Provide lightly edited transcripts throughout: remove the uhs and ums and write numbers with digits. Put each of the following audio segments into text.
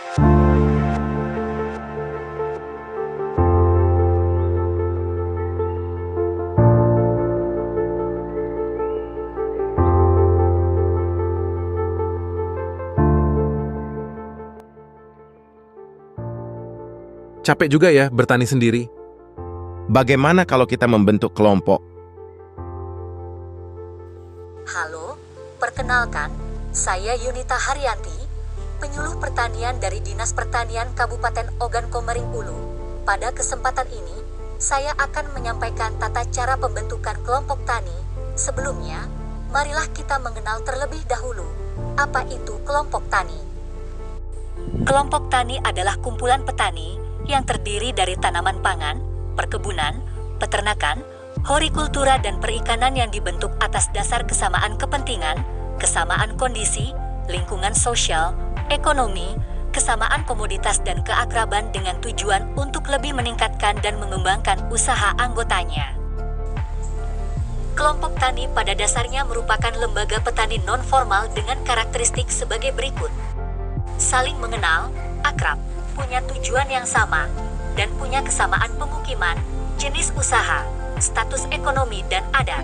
Capek juga ya bertani sendiri. Bagaimana kalau kita membentuk kelompok? Halo, perkenalkan, saya Yunita Haryanti, penyuluh pertanian dari Dinas Pertanian Kabupaten Ogan Komering Ulu. Pada kesempatan ini, saya akan menyampaikan tata cara pembentukan kelompok tani. Sebelumnya, marilah kita mengenal terlebih dahulu, apa itu kelompok tani. Kelompok tani adalah kumpulan petani yang terdiri dari tanaman pangan, perkebunan, peternakan, horikultura dan perikanan yang dibentuk atas dasar kesamaan kepentingan, kesamaan kondisi, lingkungan sosial, ekonomi, kesamaan komoditas dan keakraban dengan tujuan untuk lebih meningkatkan dan mengembangkan usaha anggotanya. Kelompok tani pada dasarnya merupakan lembaga petani non-formal dengan karakteristik sebagai berikut. Saling mengenal, akrab, punya tujuan yang sama, dan punya kesamaan pemukiman, jenis usaha, status ekonomi dan adat.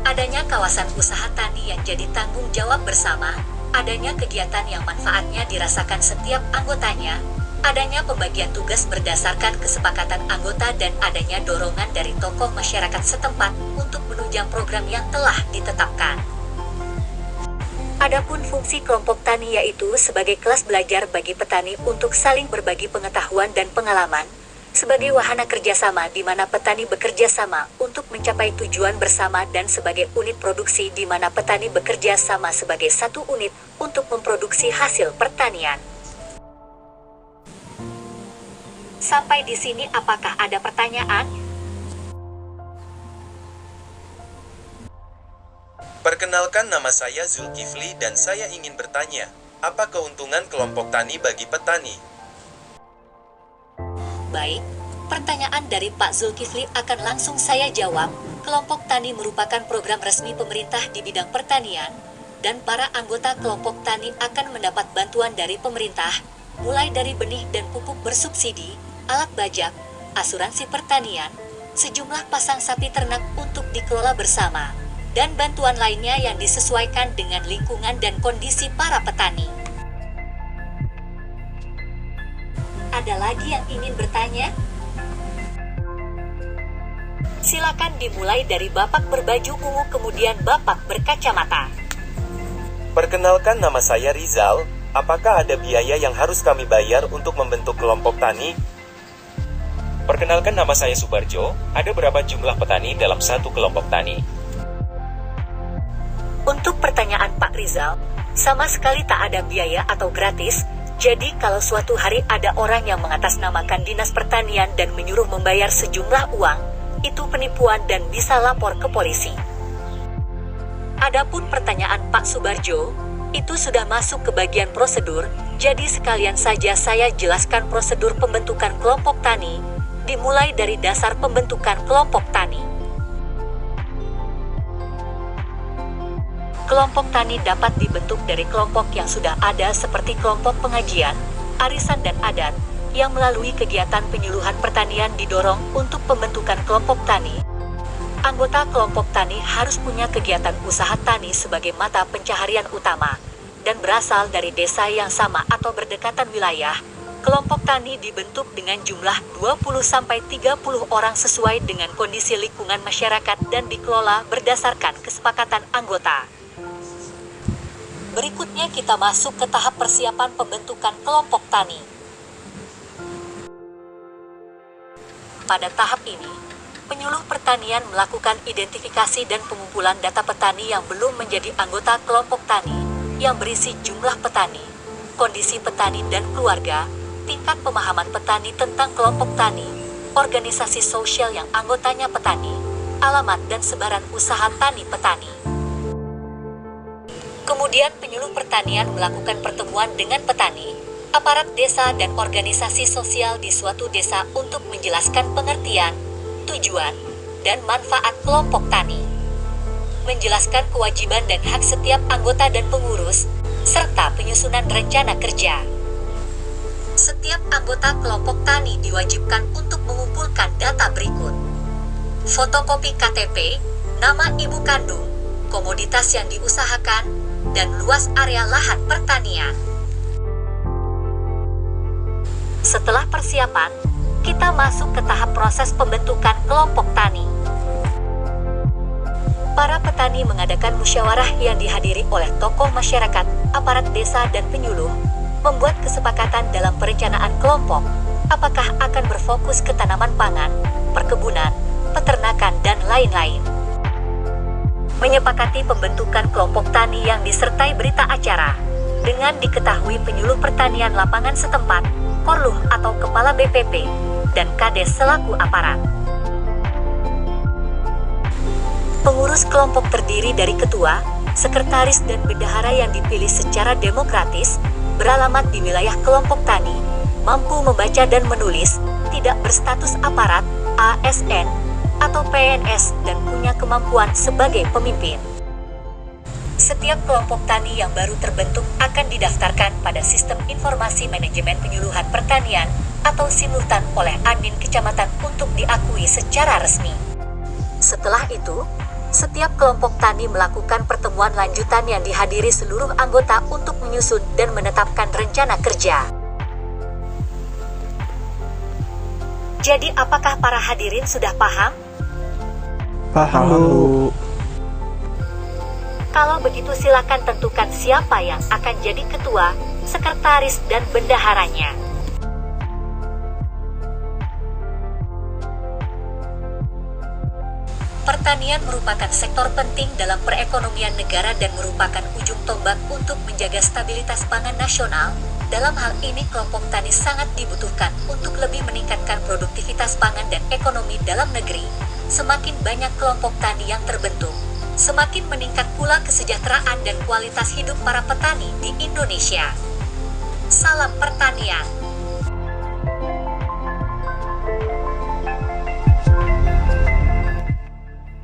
Adanya kawasan usaha tani yang jadi tanggung jawab bersama, adanya kegiatan yang manfaatnya dirasakan setiap anggotanya, adanya pembagian tugas berdasarkan kesepakatan anggota dan adanya dorongan dari tokoh masyarakat setempat untuk menunjang program yang telah ditetapkan. Adapun fungsi kelompok tani yaitu sebagai kelas belajar bagi petani untuk saling berbagi pengetahuan dan pengalaman, sebagai wahana kerjasama di mana petani bekerja sama untuk mencapai tujuan bersama dan sebagai unit produksi di mana petani bekerja sama sebagai satu unit untuk memproduksi hasil pertanian. Sampai di sini apakah ada pertanyaan? Perkenalkan, nama saya Zulkifli dan saya ingin bertanya, apa keuntungan kelompok tani bagi petani? Baik, pertanyaan dari Pak Zulkifli akan langsung saya jawab. Kelompok tani merupakan program resmi pemerintah di bidang pertanian, dan para anggota kelompok tani akan mendapat bantuan dari pemerintah, mulai dari benih dan pupuk bersubsidi, alat bajak, asuransi pertanian, sejumlah pasang sapi ternak untuk dikelola bersama, dan bantuan lainnya yang disesuaikan dengan lingkungan dan kondisi para petani. Ada lagi yang ingin bertanya? Silakan dimulai dari Bapak berbaju ungu kemudian Bapak berkacamata. Perkenalkan, nama saya Rizal, apakah ada biaya yang harus kami bayar untuk membentuk kelompok tani? Perkenalkan, nama saya Subarjo, ada berapa jumlah petani dalam satu kelompok tani? Untuk pertanyaan Pak Rizal, sama sekali tak ada biaya atau gratis, jadi kalau suatu hari ada orang yang mengatasnamakan Dinas Pertanian dan menyuruh membayar sejumlah uang, itu penipuan dan bisa lapor ke polisi. Adapun pertanyaan Pak Subarjo, itu sudah masuk ke bagian prosedur, jadi sekalian saja saya jelaskan prosedur pembentukan kelompok tani, dimulai dari dasar pembentukan kelompok tani. Kelompok tani dapat dibentuk dari kelompok yang sudah ada seperti kelompok pengajian, arisan dan adat, yang melalui kegiatan penyuluhan pertanian didorong untuk pembentukan kelompok tani. Anggota kelompok tani harus punya kegiatan usaha tani sebagai mata pencaharian utama, dan berasal dari desa yang sama atau berdekatan wilayah. Kelompok tani dibentuk dengan jumlah 20-30 orang sesuai dengan kondisi lingkungan masyarakat dan dikelola berdasarkan kesepakatan anggota. Berikutnya kita masuk ke tahap persiapan pembentukan kelompok tani. Pada tahap ini, penyuluh pertanian melakukan identifikasi dan pengumpulan data petani yang belum menjadi anggota kelompok tani, yang berisi jumlah petani, kondisi petani dan keluarga, tingkat pemahaman petani tentang kelompok tani, organisasi sosial yang anggotanya petani, alamat dan sebaran usaha tani petani. Kemudian penyuluh pertanian melakukan pertemuan dengan petani, aparat desa dan organisasi sosial di suatu desa untuk menjelaskan pengertian, tujuan, dan manfaat kelompok tani. Menjelaskan kewajiban dan hak setiap anggota dan pengurus, serta penyusunan rencana kerja. Setiap anggota kelompok tani diwajibkan untuk mengumpulkan data berikut. Fotokopi KTP, nama ibu kandung, komoditas yang diusahakan, dan luas area lahan pertanian. Setelah persiapan, kita masuk ke tahap proses pembentukan kelompok tani. Para petani mengadakan musyawarah yang dihadiri oleh tokoh masyarakat, aparat desa, dan penyuluh, membuat kesepakatan dalam perencanaan kelompok, apakah akan berfokus ke tanaman pangan, perkebunan, peternakan, dan lain-lain. Menyepakati pembentukan kelompok tani yang disertai berita acara, dengan diketahui penyuluh pertanian lapangan setempat, Korluh atau Kepala BPP, dan Kades selaku aparat. Pengurus kelompok terdiri dari ketua, sekretaris, dan bendahara yang dipilih secara demokratis, beralamat di wilayah kelompok tani, mampu membaca dan menulis, tidak berstatus aparat, ASN, atau PNS, dan punya kemampuan sebagai pemimpin. Setiap kelompok tani yang baru terbentuk akan didaftarkan pada Sistem Informasi Manajemen Penyuluhan Pertanian atau simultan oleh admin kecamatan untuk diakui secara resmi. Setelah itu, setiap kelompok tani melakukan pertemuan lanjutan yang dihadiri seluruh anggota untuk menyusun dan menetapkan rencana kerja. Jadi apakah para hadirin sudah paham? Paham, Bu. Kalau begitu silakan tentukan siapa yang akan jadi ketua, sekretaris, dan bendaharanya. Pertanian merupakan sektor penting dalam perekonomian negara dan merupakan ujung tombak untuk menjaga stabilitas pangan nasional. Dalam hal ini kelompok tani sangat dibutuhkan untuk lebih meningkatkan produktivitas pangan dan ekonomi dalam negeri. Semakin banyak kelompok tani yang terbentuk, semakin meningkat pula kesejahteraan dan kualitas hidup para petani di Indonesia. Salam pertanian.